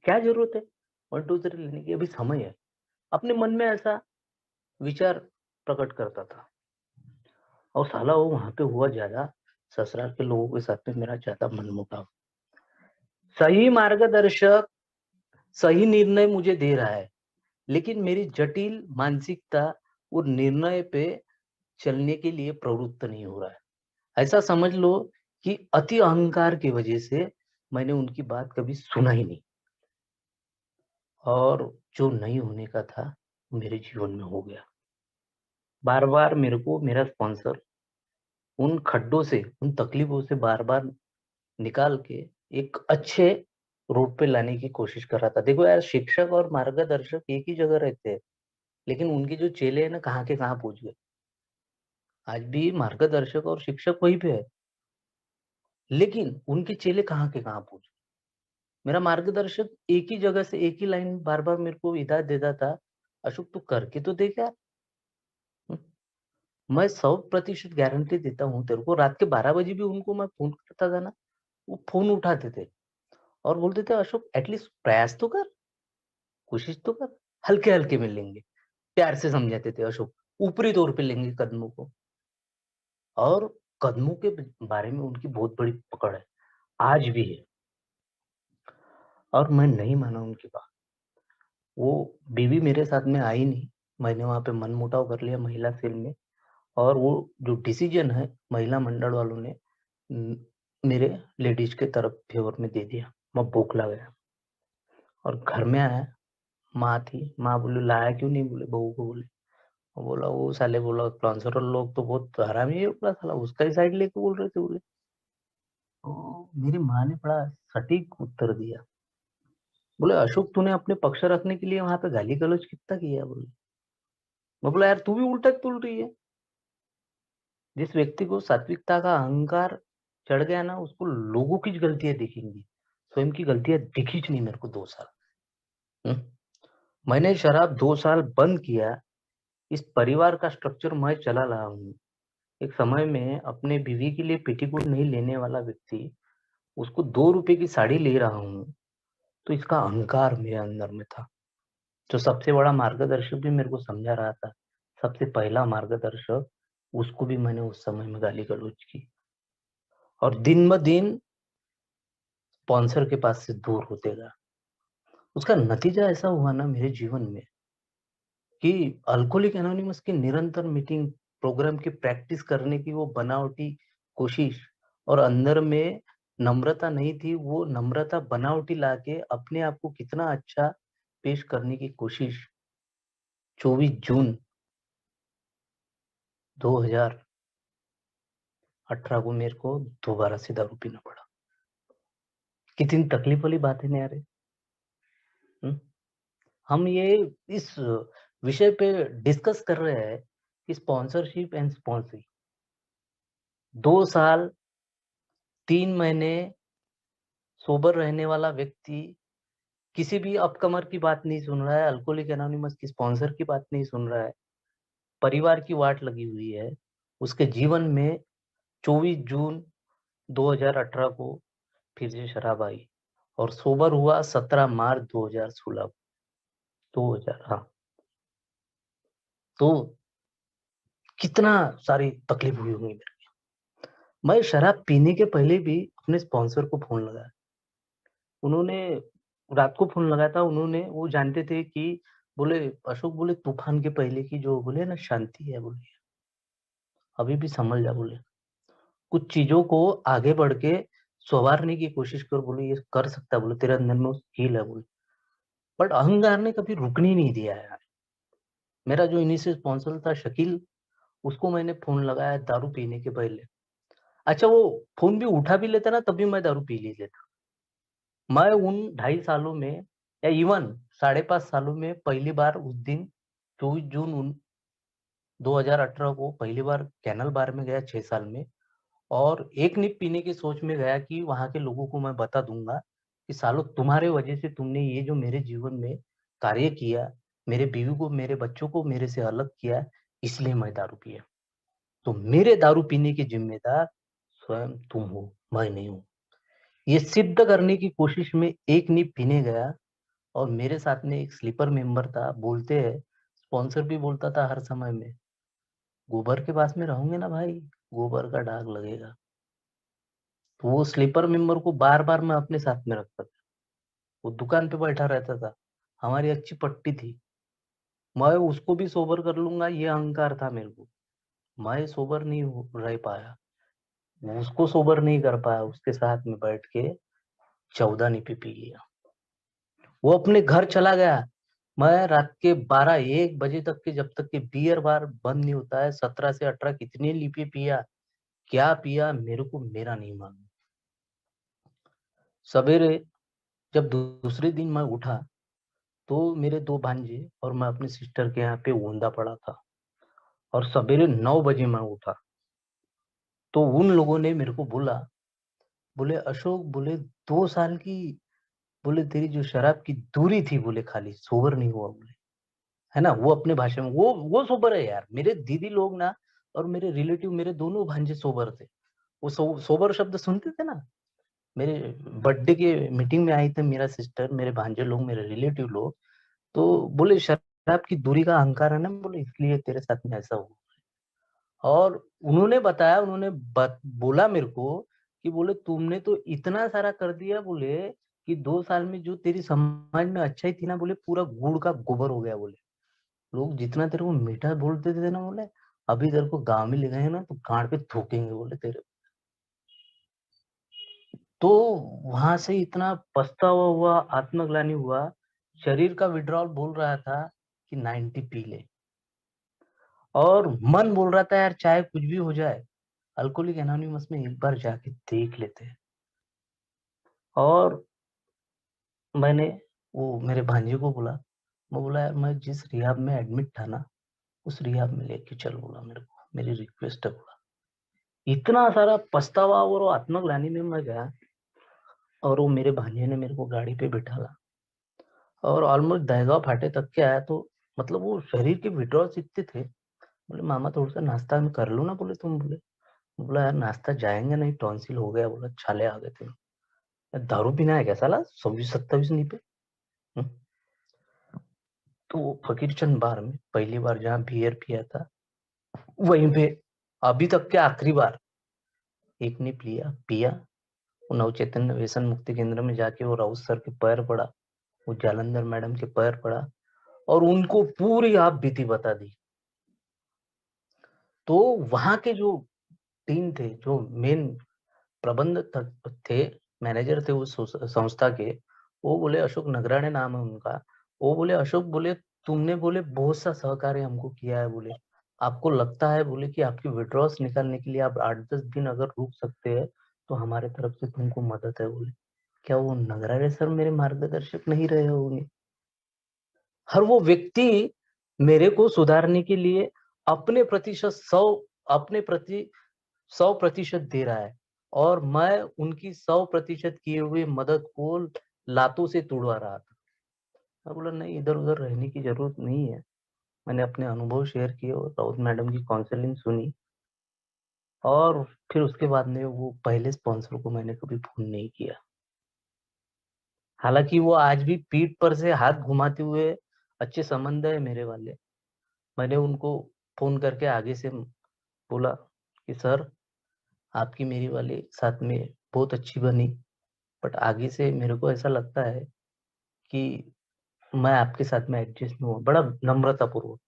क्या ज़रूरत है 1 2 3 लेने की, अभी समय है। अपने मन में ऐसा विचार प्रकट करता था। और साला वो वहाँ पे हुआ ज़्यादा, ससुराल के लोगों के साथ में मेरा ज़्यादा मनमुटाव। सही मार्गदर्शक, सही निर्णय मुझे दे रहा है, लेकिन मेरी जटिल मानसिकता वो निर्णय पे चलने के लिए प्रवृत्त नहीं हो रहा है। ऐसा समझ लो कि अति अहंकार की वजह से मैंने उनकी बात कभी सुना ही नहीं, और जो नहीं होने का था, मेरे जीवन में हो गया। बार-बार मेरे को मेरा स्पॉन्सर उन खड्डों से, उन तकलीफों से बार-बार निकाल के एक अच्छे रोड पे लाने की कोशिश कर रहा था। देखो यार शिक्षक और मार्गदर्शक एक ही जगह रहते हैं, लेकिन उनके जो चेले हैं ना कहाँ के कहाँ पहुँच गए। आज भी मार्गदर्शक और शिक्षक वहीं पे है, लेकिन उनके चेले कहाँ के कहाँ पहुँच गए। मेरा मार्गदर्शक एक ही जगह से एक ही लाइन बार-बार मेरे को हिदायत देता था, "अशोक तू करके तो देख यार।" हुँ, मैं 100% गारंटी देता हूँ तेरे को, रात के 12 बजे भी उनको मैं फ़ोन करता था ना, वो फ़ोन उठाते थे और बोलते थे, "अशोक एटलीस्ट प्रयास तो कर, कोशिश तो कर, हल्के-हल्के में लेंगे।" प्यार से समझाते थे अशोक, ऊपरी तौर पे लेंगे कदमों को, और कदमों के बारे में उनकी बहुत बड़ी पकड़ है, आज भी है, और मैं नहीं माना उनकी बात। वो बीवी मेरे साथ में आई नहीं, मैंने वहां पे मनमुटाव कर लिया महिला सेल में, और वो जो डिसीजन है महिला मंडल वालों ने मेरे लेडीज के तरफ फेवर में दे दिया। मैं बौखला गया और घर में आया, माँ थी, माँ बोली लाया क्यों नहीं, बोले बहू को, बोले वो बोला वो साले, बोला स्पॉन्सर लोग तो बहुत हरामी है, बोला साला उसका ही साइड लेके बोल रहे थे, बोले। तो मेरी माँ ने बड़ा सटीक उत्तर दिया, बोले अशोक तूने अपने पक्ष रखने के लिए वहां पे गाली गलौज कितना किया, बोले। मैं बोला यार तू भी उल्टा तुल रही है। जिस व्यक्ति को सात्विकता का अहंकार चढ़ गया ना, उसको लोगों की गलतियां दिखेंगी, स्वयं की गलतियां दिखी नहीं मेरे को 2 साल। हम्म? मैंने शराब 2 साल बंद किया, इस परिवार का स्ट्रक्चर मैं चला रहा हूँ। एक समय में अपने बीवी के लिए पेटीकोट नहीं लेने वाला व्यक्ति, उसको 2 रुपए की साड़ी ले रहा हूँ, तो इसका अहंकार मेरे अंदर में था। जो सबसे बड़ा मार्गदर्शक भी मेरे को समझा रहा था, सबसे पहला मार्गदर्शक, उसको भी मैंने उस समय में गाली गलौज की, और दिन ब दिन स्पॉन्सर के पास से दूर होते गया। उसका नतीजा ऐसा हुआ ना मेरे जीवन में कि अल्कोहलिक एनोनिमस की निरंतर मीटिंग प्रोग्राम की प्रैक्टिस करने की वो बनावटी कोशिश, और अंदर में नम्रता नहीं थी, वो नम्रता बनावटी लाके अपने आप को कितना अच्छा पेश करने की कोशिश। 24 जून 2018 को मेरे को दोबारा से दारू पीना पड़ा। कितनी तकलीफ वाली बात है ना यार। हम ये इस विषय पे डिस्कस कर रहे हैं कि स्पॉन्सरशिप एंड स्पॉन्सरी। 2 साल 3 महीने सोबर रहने वाला व्यक्ति किसी भी अपकमर की बात नहीं सुन रहा है, अल्कोहलिक एनोनिमस की स्पॉन्सर की बात नहीं सुन रहा है, परिवार की वाट लगी हुई है। उसके जीवन में 24 जून 2018 को फिर से शराब आई, और सोबर हुआ 17 मार्च 2016 2000, हाँ। तो कितना सारी तकलीफ हुई होंगी मेरे। मैं शराब पीने के पहले भी अपने स्पॉन्सर को फोन लगाया, उन्होंने रात को फोन लगाया था, उन्होंने, वो जानते थे कि बोले अशोक, बोले तूफान के पहले की जो बोले ना शांति है, बोले अभी भी संभल जा, बोले कुछ चीजों को आगे बढ़ के संवारने की कोशिश कर, बोले ये कर सकता है, बोले तेरे अंदर में स्किल है, बोले। बट अहंकार ने कभी रुकने नहीं दिया है यार। मेरा जो इनिशियल स्पॉन्सर था शकील, उसको मैंने फोन लगाया दारू पीने के पहले। अच्छा, वो फोन भी उठा भी लेता ना, तभी मैं दारू पी लेता। मैं उन 2.5 सालों में, या इवन 5.5 सालों में, पहली बार उस दिन 24 जून 2018 को पहली बार कैनल बार में गया 6 साल में, और एक निप पीने की सोच में गया कि वहां के लोगों को मैं बता दूंगा कि सालों तुम्हारे वजह से तुमने ये जो मेरे जीवन में कार्य किया, मेरे बीवी को, मेरे बच्चों को मेरे से अलग किया, इसलिए मैं दारू पिया। तो मेरे दारू पीने की जिम्मेदार स्वयं तुम हो, मैं नहीं हूँ। ये सिद्ध करने की कोशिश में एक नींव पीने गया, और मेरे साथ में एक स्लीपर मेंबर था, बोलते हैं स्पॉन्सर भी बोलता था हर समय में, गोबर के पास में रहोगे ना भाई, गोबर का दाग लगेगा। तो वो स्लीपर मेंबर को बार बार मैं अपने साथ में रखता था, वो दुकान पे बैठा रहता था, हमारी अच्छी पट्टी थी, मैं उसको भी सोबर कर लूंगा, ये अहंकार था मेरे को। मैं सोबर नहीं रह पाया, उसको सोबर नहीं कर पाया, उसके साथ में बैठ के 14 नीपी पी लिया। वो अपने घर चला गया। मैं रात के 12-1 बजे तक के, जब तक के बियर बार बंद नहीं होता है, 17 से 18 कितने लीपे पिया, क्या पिया मेरे को मेरा नहीं मालूम। सवेरे जब दूसरे दिन मैं उठा, तो मेरे 2 भांजे और मैं अपने सिस्टर के यहाँ पे ऊंधा पड़ा था, और सवेरे 9 बजे मैं उठा, तो उन लोगों ने मेरे को बोला, बोले अशोक, बोले 2 साल की, बोले तेरी जो शराब की दूरी थी, बोले खाली सोबर नहीं हुआ, बोले, है ना। वो अपने भाषा में, वो सोबर है यार। मेरे दीदी लोग ना, और मेरे रिलेटिव, मेरे दोनों भांजे सोबर थे। वो सोबर शब्द सुनते थे ना, मेरे बर्थडे के मीटिंग में आई थे मेरा सिस्टर, मेरे भांजे लोग, मेरे रिलेटिव लोग, तो बोले शराब की दूरी का अहंकार है ना, बोले इसलिए तेरे साथ में ऐसा हुआ। और उन्होंने बताया, बोला मेरे को कि बोले तुमने तो इतना सारा कर दिया, बोले कि 2 साल में जो तेरी समाज में अच्छाई थी ना, बोले पूरा गुड़ का गोबर हो गया। बोले लोग जितना तेरे को मीठा बोलते थे ना, बोले अभी तेरे को गांव में ले गए ना तो गांड पे थूकेंगे बोले तेरे। तो वहां से इतना पछतावा हुआ, आत्मग्लानि हुआ, शरीर का विड्रॉल बोल रहा था कि 90 पी ले, और मन बोल रहा था यार चाहे कुछ भी हो जाए अल्कोहलिक एनोनिमस में एक बार जाके देख लेते हैं। और मैंने वो मेरे भांजे को बोला, मैं बोला यार मैं जिस रिहाब में एडमिट था ना, उस रिहाब में लेके चल, बोला मेरे को, मेरी रिक्वेस्ट है। बोला इतना सारा पछतावा और आत्मग्लानि में मैं गया, और वो मेरे भांजे ने मेरे को गाड़ी पे बिठाला और ऑलमोस्ट दहगांव फाटे तक के आया। तो मतलब वो शरीर के विड्रॉल्स इतने थे, बोले मामा थोड़ा सा नाश्ता में कर लो ना, बोले तुम। बोला यार नाश्ता जाएंगे नहीं, टॉन्सिल हो गया, बोला छाले आ गए थे। यार दारू पीना है क्या साला, 26-27 नहीं पे। हम्म? तो वो फकीरचंद बार में पहली बार जहाँ बियर पिया था, वहीं पे अभी तक के आखिरी बार एक ने पिया। वो नवचैतन्य व्यसन मुक्ति केंद्र में जाके वो राउत सर के पैर पड़ा, वो जालंधर मैडम के पैर पड़ा, और उनको पूरी आप बीती बता दी। तो वहां के जो टीम थे, जो मेन प्रबंध थे, मैनेजर थे उस संस्था के, वो बोले, अशोक नगराणे नाम है उनका। वो बोले अशोक, बोले तुमने बोले बहुत सा सहकार्य हमको किया है, बोले आपको लगता है बोले कि आपकी विड्रॉल्स निकालने के लिए आप 8-10 दिन अगर रुक सकते हैं तो हमारे तरफ से तुमको मदद है। बोले क्या वो नगराणे सर मेरे मार्गदर्शक नहीं रहे होंगे? हर वो व्यक्ति मेरे को सुधारने के लिए अपने प्रतिशत 100 अपने प्रति 100% दे रहा है, और मैं उनकी 100% किए हुए मदद को लातों से तुड़वा रहा था। मैं बोला नहीं, इधर उधर रहने की जरूरत नहीं है। मैंने अपने अनुभव शेयर किए और राउत मैडम की काउंसलिंग सुनी, और फिर उसके बाद में वो पहले स्पॉन्सर को मैंने कभी फोन नहीं किया। हालांकि वो आज भी पीठ पर से हाथ घुमाते हुए, अच्छे संबंध है मेरे वाले, मैंने उनको फोन करके आगे से बोला कि सर आपकी मेरी वाली साथ में बहुत अच्छी बनी, बट आगे से मेरे को ऐसा लगता है कि मैं आपके साथ में एडजस्ट नहीं हूँ, बड़ा नम्रता पूर्वक।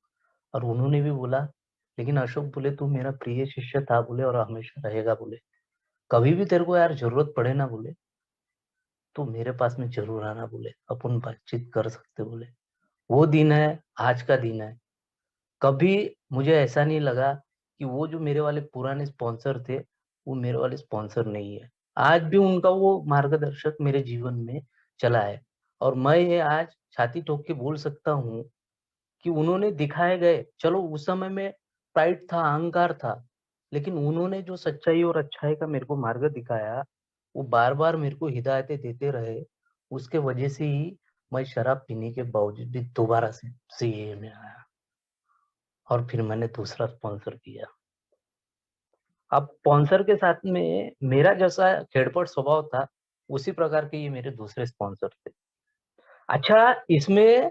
और उन्होंने भी बोला, लेकिन अशोक बोले तू मेरा प्रिय शिष्य था, बोले और हमेशा रहेगा, बोले कभी भी तेरे को यार जरूरत पड़े ना, बोले तो मेरे पास में जरूर आना, बोले अपन बातचीत कर सकते, बोले वो दिन है, आज का दिन है। कभी मुझे ऐसा नहीं लगा कि वो जो मेरे वाले पुराने स्पॉन्सर थे वो मेरे वाले स्पॉन्सर नहीं है। आज भी उनका वो मार्गदर्शक मेरे जीवन में चला है, और मैं ये आज छाती ठोक के बोल सकता हूँ कि उन्होंने दिखाए गए, चलो उस समय में प्राइड था, अहंकार था, लेकिन उन्होंने जो सच्चाई और अच्छाई का मेरे को मार्ग दिखाया, वो बार बार मेरे को हिदायतें देते रहे। उसके वजह से ही मैं शराब पीने के बावजूद भी दोबारा से सीए में आया, और फिर मैंने दूसरा स्पॉन्सर किया। अब स्पॉन्सर के साथ में मेरा जैसा खेड़पड़ स्वभाव था, उसी प्रकार के ये मेरे दूसरे स्पॉन्सर थे। अच्छा, इसमें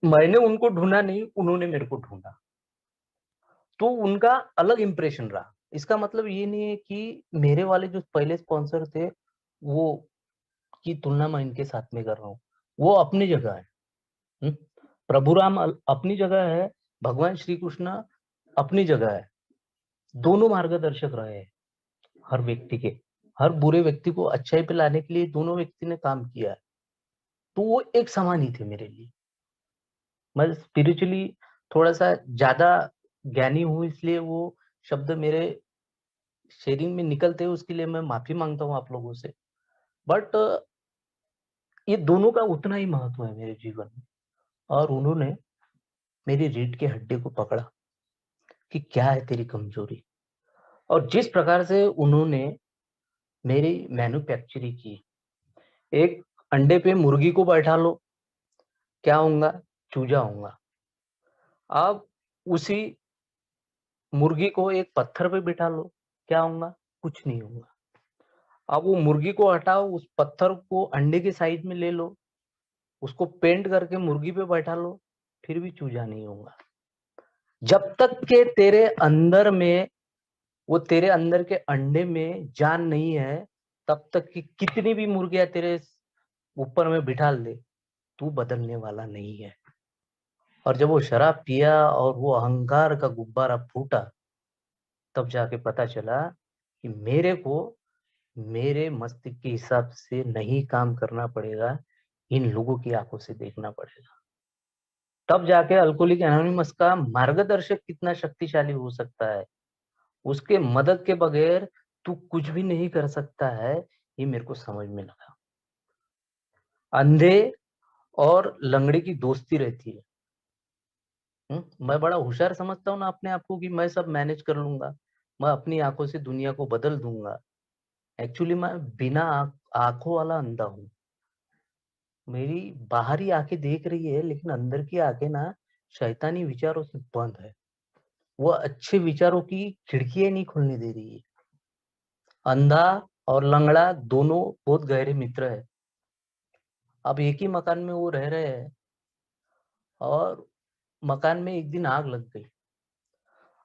मैंने उनको ढूंढा नहीं, उन्होंने मेरे को ढूंढा, तो उनका अलग इंप्रेशन रहा। इसका मतलब ये नहीं है कि मेरे वाले जो पहले स्पॉन्सर थे वो की तुलना मैं इनके साथ में कर रहा हूँ। वो अपनी जगह है। हम्म? प्रभु राम अपनी जगह है, भगवान श्री कृष्ण अपनी जगह है। दोनों मार्गदर्शक रहे हैं हर व्यक्ति के, हर बुरे व्यक्ति को अच्छाई पे लाने के लिए दोनों व्यक्ति ने काम किया है। तो वो एक समान ही थे मेरे लिए। मैं स्पिरिचुअली थोड़ा सा ज्यादा ज्ञानी हूँ, इसलिए वो शब्द मेरे शेयरिंग में निकलते हैं, उसके लिए मैं माफी मांगता हूँ आप लोगों से। बट ये दोनों का उतना ही महत्व है मेरे जीवन में। और उन्होंने मेरी रीढ़ के हड्डी को पकड़ा कि क्या है तेरी कमजोरी, और जिस प्रकार से उन्होंने मेरी मैन्युफैक्चरिंग की, एक अंडे पे मुर्गी को बैठा लो, क्या होगा? चूजा होगा। अब उसी मुर्गी को एक पत्थर पे बिठा लो, क्या होगा? कुछ नहीं होगा। अब वो मुर्गी को हटाओ, उस पत्थर को अंडे के साइज में ले लो, उसको पेंट करके मुर्गी पे बैठा लो, फिर भी चूजा नहीं होगा। जब तक के तेरे अंदर में, वो तेरे अंदर के अंडे में जान नहीं है, तब तक कि कितनी भी मुर्गियां तेरे ऊपर में बिठा ले, तू बदलने वाला नहीं है। और जब वो शराब पिया और वो अहंकार का गुब्बारा फूटा, तब जाके पता चला कि मेरे को मेरे मस्तिष्क के हिसाब से नहीं काम करना पड़ेगा, इन लोगों की आंखों से देखना पड़ेगा। तब जाके अल्कोहलिक एनोनिमस का मार्गदर्शक कितना शक्तिशाली हो सकता है, उसके मदद के बगैर तू कुछ भी नहीं कर सकता है, ये मेरे को समझ में लगा। अंधे और लंगड़े की दोस्ती रहती है। मैं बड़ा होशियार समझता हूँ ना अपने आप को कि मैं सब मैनेज कर लूंगा, मैं अपनी आंखों से दुनिया को बदल दूंगा। एक्चुअली मैं बिना आंखों वाला अंधा हूँ। मेरी बाहरी आंखें देख रही है, लेकिन अंदर की आंखें ना शैतानी विचारों से बंद है। वो अच्छे विचारों की खिड़कियां नहीं खुलने दे रही है। अंधा और लंगड़ा दोनों बहुत गहरे मित्र है। अब एक ही मकान में वो रह रहे हैं, और मकान में एक दिन आग लग गई,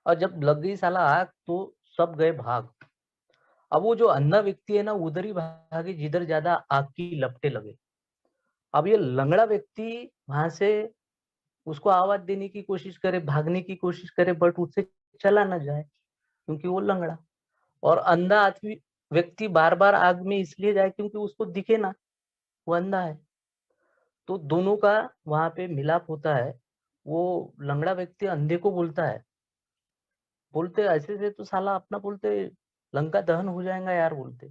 और जब लग गई साला आग, तो सब गए भाग। अब वो जो अंधा व्यक्ति है ना, उधर ही भागे जिधर ज्यादा आग की लपटें लगे। अब ये लंगड़ा व्यक्ति वहां से उसको आवाज देने की कोशिश करे, भागने की कोशिश करे, बट उससे चला ना जाए क्योंकि वो लंगड़ा। और अंधा आदमी व्यक्ति बार बार आग में इसलिए जाए क्योंकि उसको दिखे ना, वो अंधा है। तो दोनों का वहां पे मिलाप होता है। वो लंगड़ा व्यक्ति अंधे को बोलता है, बोलते ऐसे से तो साला अपना, बोलते लंका दहन हो जाएगा यार, बोलते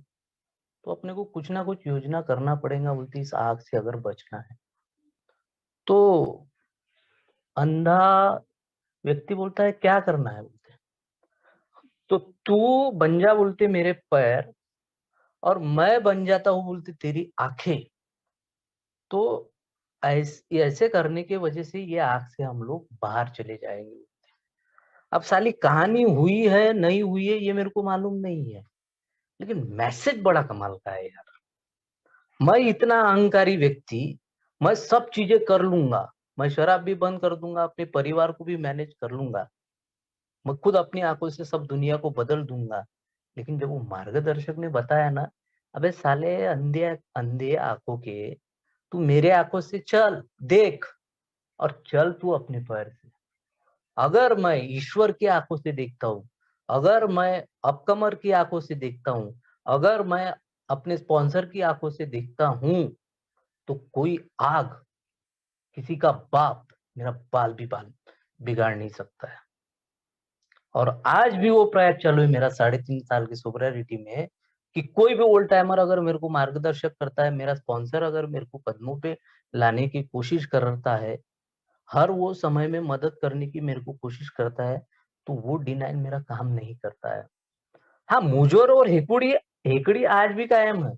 तो अपने को कुछ ना कुछ योजना करना पड़ेगा, बोलते इस आग से अगर बचना है। तो अंधा व्यक्ति बोलता है क्या करना है, बोलते तो तू बन जा, बोलते मेरे पैर, और मैं बन जाता हूँ, बोलते तेरी आंखें। तो ऐसे करने की वजह से ये आग से हम लोग बाहर चले जाएंगे। अब साली कहानी हुई है नहीं हुई है ये मेरे को मालूम नहीं है, लेकिन मैसेज बड़ा कमाल का है यार। मैं इतना अहंकारी व्यक्ति, मैं सब चीजें कर लूंगा, मैं शराब भी बंद कर दूंगा, अपने परिवार को भी मैनेज कर लूंगा, मैं खुद अपनी आंखों से सब दुनिया को बदल दूंगा। लेकिन जब वो मार्गदर्शक ने बताया ना, अबे साले अंधे अंधे आंखों के, तू मेरे आंखों से चल देख, और चल तू अपने पैर से। अगर मैं ईश्वर की आंखों से देखता हूँ, अगर मैं अपकमर की आंखों से देखता हूँ, अगर मैं अपने स्पॉन्सर की आंखों से देखता हूँ, तो कोई आग, किसी का बाप मेरा बाल भी बाल बिगाड़ नहीं सकता है। और आज भी वो प्रयास चालू है मेरा 3.5 साल की सोब्रिटी में, कि कोई भी ओल्ड टाइमर अगर मेरे को मार्गदर्शक करता है, मेरा स्पॉन्सर अगर मेरे को कदमों पे लाने की कोशिश करता है, हर वो समय में मदद करने की मेरे को कोशिश करता है, तो वो डिनाइल मेरा काम नहीं करता है। हाँ, मुजोर और हेकुड़ी हेकड़ी आज भी कायम है।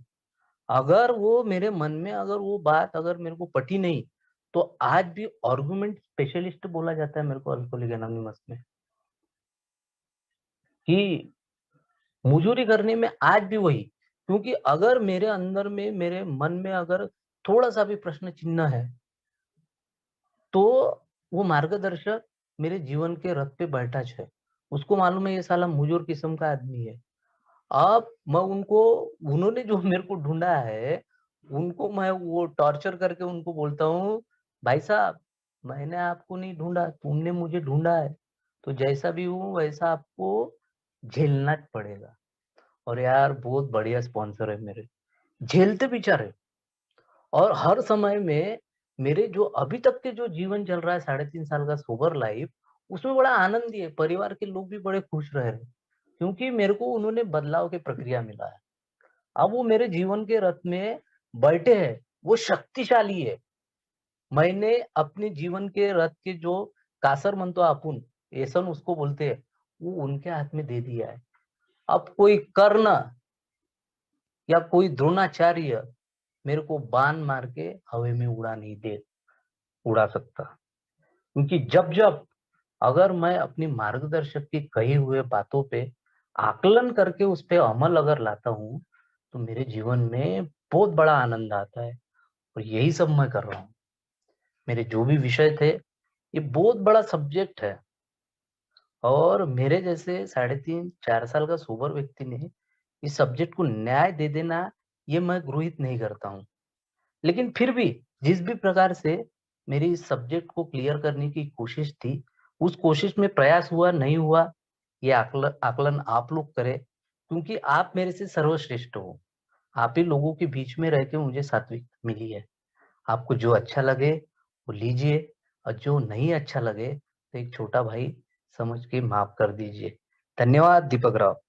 अगर वो मेरे मन में, अगर वो बात अगर मेरे को पटी नहीं, तो आज भी आर्गुमेंट स्पेशलिस्ट बोला जाता है मेरे को अल्कोहलिक एनोनिमस में, कि मुजोरी करने में आज भी वही। क्योंकि अगर मेरे अंदर में, मेरे मन में अगर थोड़ा सा भी प्रश्न चिन्ह है, तो वो मार्गदर्शक मेरे जीवन के रथ पे बैठा है। उसको मालूम है ये साला मुजोर किस्म का आदमी है। अब मैं उनको, उन्होंने जो मेरे को ढूंढा है, उनको मैं वो टॉर्चर करके उनको बोलता हूँ, भाई साहब मैंने आपको नहीं ढूंढा, तुमने मुझे ढूंढा है, तो जैसा भी हूँ वैसा आपको झेलना पड़ेगा। और यार बहुत बढ़िया स्पॉन्सर है मेरे, झेलते बेचारे। और हर समय में मेरे जो अभी तक के जो जीवन चल रहा है, 3.5 साल का सोबर लाइफ, उसमें बड़ा आनंद ही है, परिवार के लोग भी बड़े खुश रह रहे हैं, क्योंकि मेरे को उन्होंने बदलाव की प्रक्रिया मिला है। अब वो मेरे जीवन के रथ में बैठे हैं, वो शक्तिशाली है। मैंने अपने जीवन के रथ के जो कासर म्हणतो आपण, ऐसन उसको बोलते हैं, वो उनके हाथ में दे दिया है। अब कोई कर्ण या कोई द्रोणाचार्य मेरे को बाण मार के हवा में उड़ा सकता। क्योंकि जब जब अगर मैं अपनी मार्गदर्शक की कही हुए बातों पे आकलन करके उस पे अमल अगर लाता हूँ, तो मेरे जीवन में बहुत बड़ा आनंद आता है। और यही सब मैं कर रहा हूँ। मेरे जो भी विषय थे, ये बहुत बड़ा सब्जेक्ट है और मेरे जैसे 3.5-4 साल का सोबर व्यक्ति ने इस सब्जेक्ट को न्याय दे देना, ये मैं गृहीत नहीं करता हूँ। लेकिन फिर भी जिस भी प्रकार से मेरी इस सब्जेक्ट को क्लियर करने की कोशिश थी, उस कोशिश में प्रयास हुआ, नहीं हुआ, ये आकलन आप लोग करें, क्योंकि आप मेरे से सर्वश्रेष्ठ हो। आप ही लोगों के बीच में रह के मुझे सात्विक मिली है। आपको जो अच्छा लगे वो लीजिए और जो नहीं अच्छा लगे तो एक छोटा भाई समझ के माफ कर दीजिए। धन्यवाद दीपक राव।